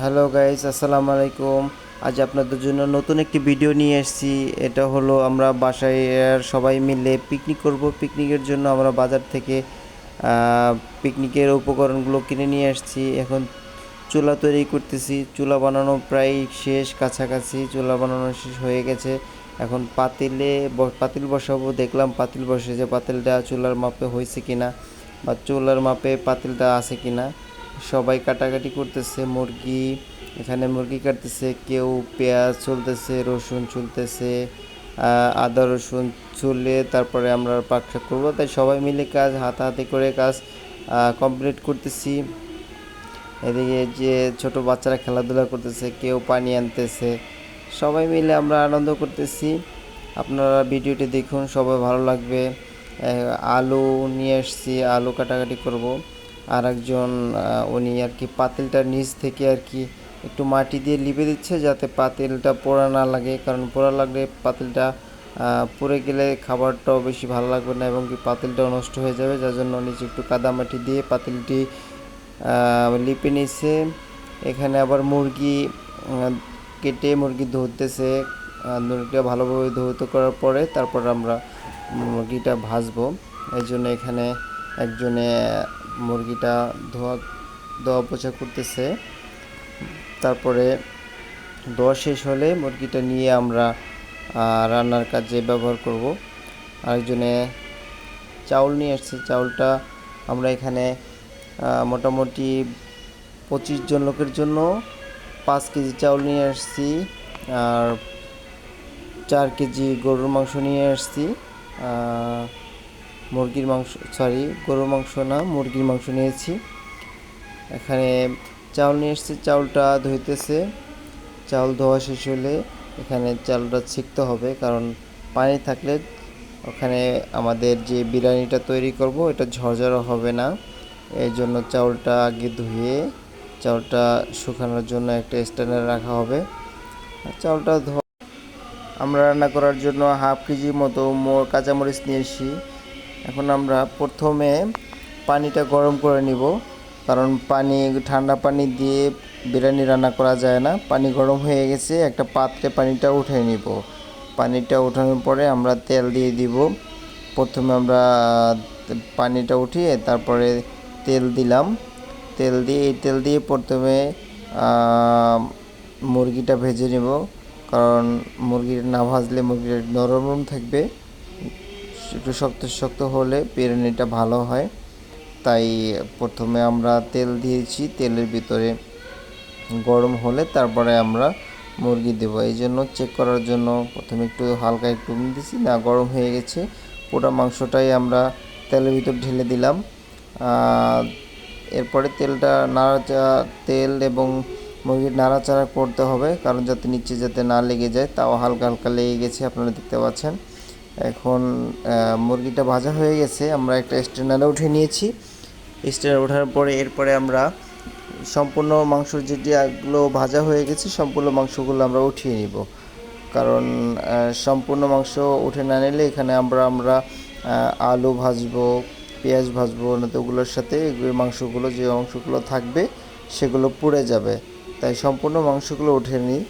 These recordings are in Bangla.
হ্যালো গাইস, আসসালামু আলাইকুম। আজ আপনাদের জন্য নতুন একটি ভিডিও নিয়ে এসেছি। এটা হলো আমরা বাসায় সবাই মিলে পিকনিক করব। পিকনিকের জন্য আমরা বাজার থেকে পিকনিকের উপকরণগুলো কিনে নিয়ে আসছি। এখন চুলা তৈরি করতেছি। চুলা বানানো প্রায় শেষ, কাছাকাছি চুলা বানানো শেষ হয়ে গেছে। এখন পাতিল বসাবো। দেখলাম পাতিল বসেছে, পাতিলটা চুলার মাপে হয়েছে কিনা বা চুলার মাপে পাতিলটা আছে কিনা। সবাই কাটাকাটি করতেছে। এখানে মুরগি কাটতেছে, কেউ পেঁয়াজ চলতেছে, রসুন চুলতেছে, আদা রসুন চুলে তারপরে আমরা পাক শাক করবো। তাই সবাই মিলে কাজ হাতাহাতি করে কাজ কমপ্লিট করতেছি। এদিকে যে ছোট বাচ্চারা খেলাধুলা করতেছে, কেউ পানি আনতেছে, সবাই মিলে আমরা আনন্দ করতেছি। আপনারা ভিডিওটি দেখুন, সবাই ভালো লাগবে। আলু নিয়ে এসেছি, আলু কাটাকাটি করব। আর একজন উনি আর কি পাতিলটার নিচ থেকে আর কি একটু মাটি দিয়ে লিপে দিচ্ছে, যাতে পাতিলটা পোড়া না লাগে। কারণ পোড়া লাগলে পাতিলটা পুড়ে গেলে খাবারটাও বেশি ভালো লাগবে না, এবং কি পাতিলটাও নষ্ট হয়ে যাবে। যার জন্য নিচে একটু কাদামাটি দিয়ে পাতিলটি লিপে নিচ্ছে। এখানে আবার মুরগি কেটে মুরগি ধরতেছে। মুরগিটা ভালোভাবে ধৌত করার পরে তারপর আমরা মুরগিটা ভাজবো। এই জন্য এখানে একজনে মুরগিটা ধোয়া পোছা করতেছে। তারপরে ধোয়া শেষ হলে মুরগিটা নিয়ে আমরা রান্নার কাজে ব্যবহার করব। আরেকজনে চাউল নিয়ে আসছে। চাউলটা আমরা এখানে মোটামুটি 25 জন লোকের জন্য 5 কেজি চাউল নিয়ে আসছি। আর 4 কেজি গরুর মাংস নিয়ে আসছি। গরুর মাংস না, মুরগির মাংস নিয়েছি। এখানে চাউল নিয়ে এসেছি, চাউলটা ধুইতেছে। চাউল ধোয়া শেষ হলে এখানে চাউলটা ছেঁকতে হবে, কারণ পানি থাকলে ওখানে আমাদের যে বিরিয়ানিটা তৈরি করব এটা ঝরঝরা হবে না। এই জন্য চাউলটা আগে ধুয়ে চাউলটা শুকানোর জন্য একটা স্ট্যান্ডারে রাখা হবে। চাউলটা আমরা রান্না করার জন্য হাফ কেজি মতো কাঁচামরিচ নিয়ে এসেছি। এখন আমরা প্রথমে পানিটা গরম করে নিব, কারণ ঠান্ডা পানি দিয়ে বিরিয়ানি রান্না করা যায় না। পানি গরম হয়ে গেছে, একটা পাত্রে পানিটা উঠিয়ে নিব। পানিটা ওঠানোর পরে আমরা তেল দিয়ে দিব। প্রথমে আমরা পানিটা উঠিয়ে তারপরে তেল দিলাম। তেল দিয়ে প্রথমে মুরগিটা ভেজে নেব, কারণ মুরগিটা না ভাজলে মুরগিটা নরম থাকবে। একটু শক্ত শক্ত হলে বিরিয়ানিটা ভালো হয়। তাই প্রথমে আমরা তেল দিয়েছি, তেলের ভিতরে গরম হলে তারপরে আমরা মুরগি দেব। এই জন্য চেক করার জন্য প্রথমে একটু হালকা একটু দিয়েছি, না গরম হয়ে গেছে। পুরো মাংসটাই আমরা তেলের ভিতর ঢেলে দিলাম। এরপরে তেল এবং মুরগির নাড়াচাড়া করতে হবে, কারণ যাতে নিচে যাতে না লেগে যায়। তাও হালকা হালকা লেগে গেছে, আপনারা দেখতে পাচ্ছেন। এখন মুরগিটা ভাজা হয়ে গেছে, আমরা একটা স্ট্যান্ডারে উঠে নিয়েছি। স্ট্যান্ডারে ওঠার পরে এরপরে আমরা সম্পূর্ণ মাংস যেগুলো ভাজা হয়ে গেছে সম্পূর্ণ মাংসগুলো আমরা উঠিয়ে নিব। কারণ সম্পূর্ণ মাংস উঠে না নিলে এখানে আমরা আলু ভাজবো, পেঁয়াজ ভাজবো, না তো ওগুলোর সাথে যে মাংসগুলো থাকবে সেগুলো পুড়ে যাবে। তাই সম্পূর্ণ মাংসগুলো উঠে নিই।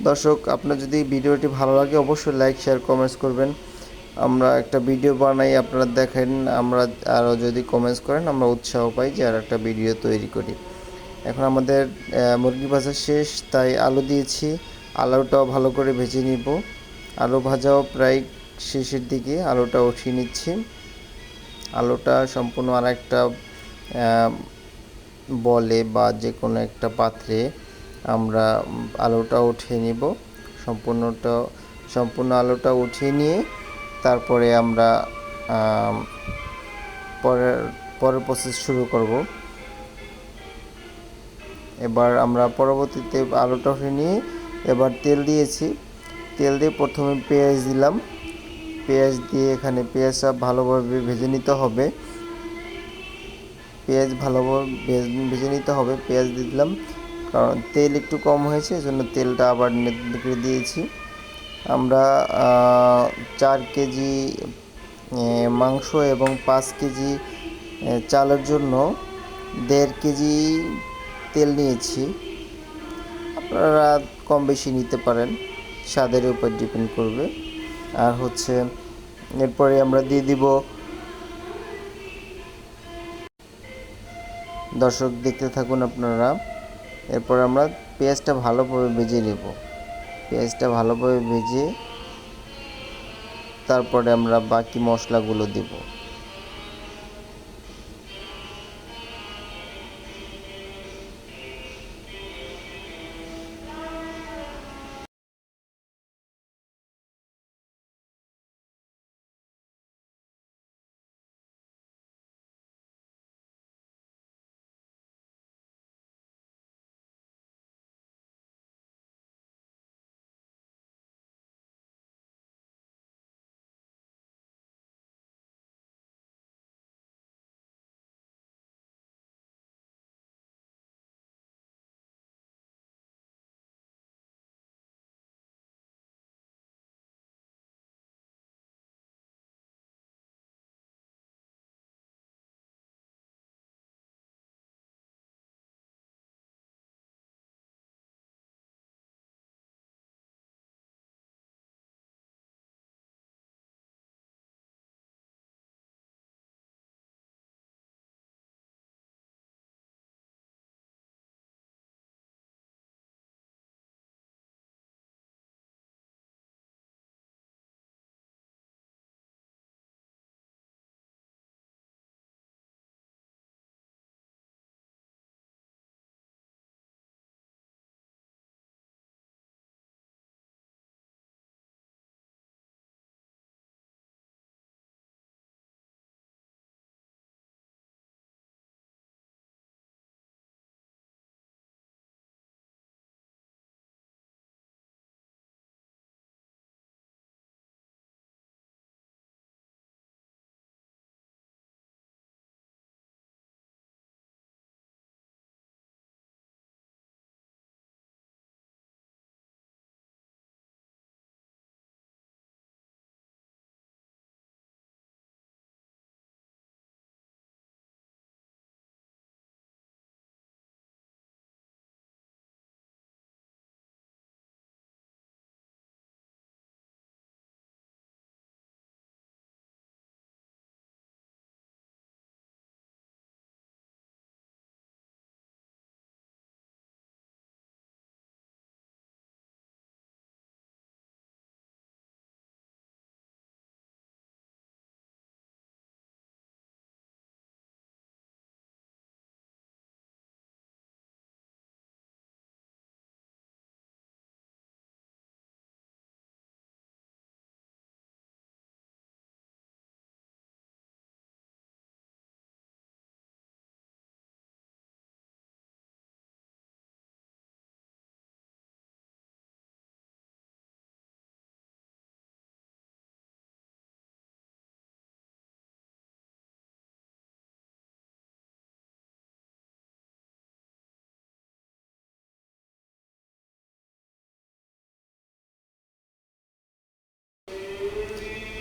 দর্শক, আপনার যদি ভিডিওটি ভালো লাগে অবশ্যই লাইক, শেয়ার, কমেন্টস করবেন। আমরা একটা ভিডিও বানাই, আপনারা দেখেন, আমরা আরও যদি কমেন্টস করেন আমরা উৎসাহ পাই যে আর একটা ভিডিও তৈরি করি। এখন আমাদের মুরগি ভাজা শেষ, তাই আলু দিয়েছি। আলুটাও ভালো করে ভেজে নিব। আলু ভাজাও প্রায় শেষের দিকে, আলুটা উঠিয়ে নিচ্ছি। আলুটা সম্পূর্ণ আর একটা বলে বা যে কোনো একটা পাত্রে আমরা আলুটা উঠিয়ে নিব। সম্পূর্ণ আলুটা উঠিয়ে নিয়ে তারপরে আমরা পরের প্রসেস শুরু করব। এবার আমরা পরবর্তীতে আলুটা উঠিয়ে নিয়ে এবার তেল দিয়েছি। তেল দিয়ে প্রথমে পেঁয়াজ দিলাম। পেঁয়াজ দিয়ে এখানে পেঁয়াজটা ভালোভাবে ভেজে নিতে হবে। পেঁয়াজ দিয়ে দিলাম, কারণ তেল একটু কম হয়েছে, এজন্য তেলটা আবার করে দিয়েছি। আমরা 4 কেজি মাংস এবং 5 কেজি চালের জন্য 1.5 কেজি তেল নিয়েছি। আপনারা কম বেশি নিতে পারেন, স্বাদের উপর ডিপেন্ড করবে। আর হচ্ছে এরপরে আমরা দিয়ে দিব, দর্শক দেখতে থাকুন আপনারা। এরপর আমরা পেঁয়াজটা ভালোভাবে ভেজে নেব। পেঁয়াজটা ভালোভাবে ভেজে তারপরে আমরা বাকি মশলাগুলো দেব।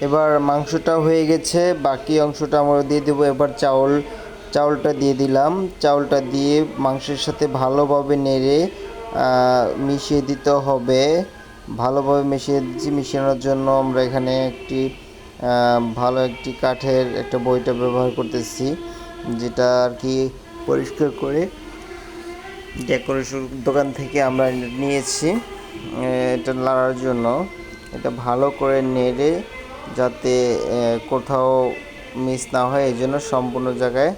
এবার মাংসটা হয়ে গেছে, বাকি অংশটা আমরা দিয়ে দেবো। এবার চাউলটা দিয়ে দিলাম। চাউলটা দিয়ে মাংসের সাথে ভালোভাবে নেড়ে মিশিয়ে দিতে হবে। ভালোভাবে মিশিয়ে দিচ্ছি। মিশানোর জন্য আমরা এখানে ভালো একটি কাঠের একটা বইটা ব্যবহার করতেছি, যেটা আর কি পরিষ্কার করে ডেকোরেশন দোকান থেকে আমরা নিয়েছি এটা লাড়ার জন্য। এটা ভালো করে নেড়ে যাতে কোথাও মিস না হয়, এই জন্য সম্পূর্ণ জায়গায়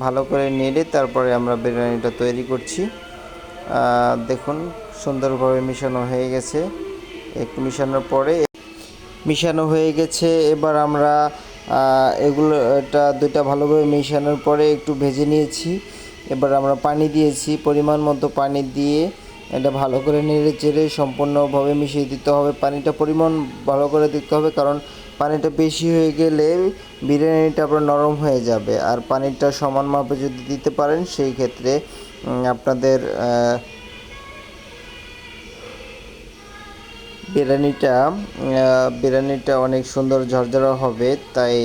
ভালো করে নেড়ে তারপরে আমরা বিরিয়ানিটা তৈরি করছি। দেখুন সুন্দরভাবে মিশানো হয়ে গেছে। একটু মিশানো হয়ে গেছে। এবার আমরা দুইটা ভালোভাবে মিশানোর পরে একটু ভেজে নিয়েছি। এবার আমরা পানি দিয়েছি, পরিমাণ মতো পানি দিয়ে এটা ভালো করে নেড়ে চেড়ে সম্পূর্ণভাবে মিশিয়ে দিতে হবে। পানিটা পরিমাণ ভালো করে দিতে হবে, কারণ পানিটা বেশি হয়ে গেলে বিরিয়ানিটা আপনার নরম হয়ে যাবে। আর পানিটা সমান মাপে যদি দিতে পারেন, সেই ক্ষেত্রে আপনাদের বিরিয়ানিটা অনেক সুন্দর ঝরঝরা হবে। তাই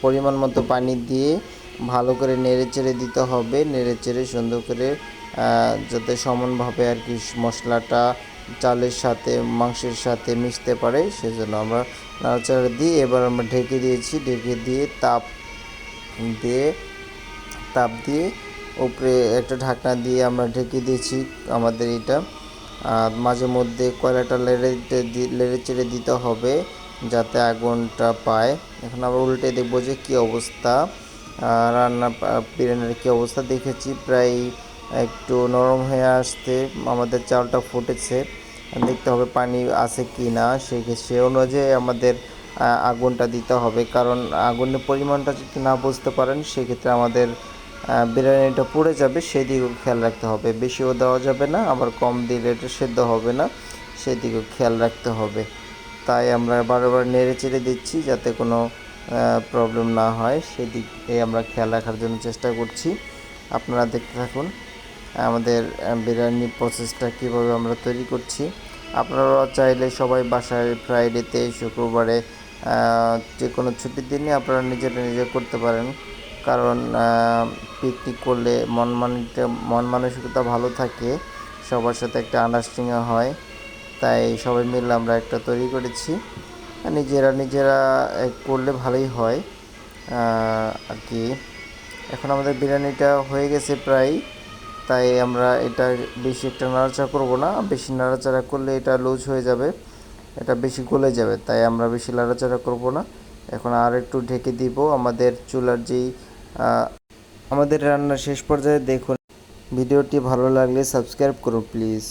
পরিমাণ মতো পানি দিয়ে ভালো করে নেড়ে চেড়ে দিতে হবে। নেড়ে চেড়ে সুন্দর করে যাতে সমানভাবে আর কি মশলাটা চালের সাথে মাংসের সাথে মিশতে পারে, সেজন্য আমরা নাড়াচাড়া দিয়ে এবার আমরা ঢেকে দিয়েছি। ঢেকে দিয়ে দিয়ে তাপ দিয়ে উপরে একটা ঢাকনা দিয়ে আমরা ঢেকে দিয়েছি আমাদের এটা। আর মাঝে মধ্যে কয়লাটা লেড়ে চেড়ে দিতে হবে যাতে আগুনটা পায়। এখন আমরা উল্টে দেখবো যে কী অবস্থা, বিরিয়ানির কী অবস্থা। দেখেছি প্রায় একটু নরম হয়ে আসতে আমাদের চালটা ফুটেছে। দেখতে হবে পানি আছে কি না, সে অনুযায়ী আমাদের আগুনটা দিতে হবে, কারণ আগুনের পরিমাণটা যদি না বুঝতে পারেন সেক্ষেত্রে আমাদের বিরিয়ানিটা পুড়ে যাবে, সেদিকেও খেয়াল রাখতে হবে। বেশিও দেওয়া যাবে না, আবার কম দিলে এটা সেদ্ধ হবে না, সেদিকেও খেয়াল রাখতে হবে। তাই আমরা বারবার নেড়ে চেড়ে দিচ্ছি যাতে কোনো প্রবলেম না হয়, সেদিকে আমরা খেয়াল রাখার জন্য চেষ্টা করছি। আপনারা দেখতে থাকুন আমাদের বিরিয়ানি প্রসেসটা কীভাবে আমরা তৈরি করছি। আপনারাও চাইলে সবাই বাসায় ফ্রাইডেতে, শুক্রবারে, যে কোনো ছুটির দিনে আপনারা নিজে করতে পারেন, কারণ পিকনিক করলে মন মানসিকতা ভালো থাকে, সবার সাথে একটা আন্ডারস্ট্যান্ডিং হয়। তাই সবাই মিলে আমরা একটা তৈরি করেছি, নিজেরা করলে ভালোই হয় আর কি। এখন আমাদের বিরিয়ানিটা হয়ে গেছে প্রায়, তাই আমরা এটা বেশি একটা নাড়াচাড়া করব না, বেশি নাড়াচাড়া করলে এটা লুজ হয়ে যাবে, এটা বেশি গলে যাবে, তাই আমরা বেশি নাড়াচাড়া করব না। এখন আর একটু ঢেকে দিব। আমাদের চুলার যেই আমাদের রান্নার শেষ পর্যায়ে দেখুন। ভিডিওটি ভালো লাগলে সাবস্ক্রাইব করুন প্লিজ।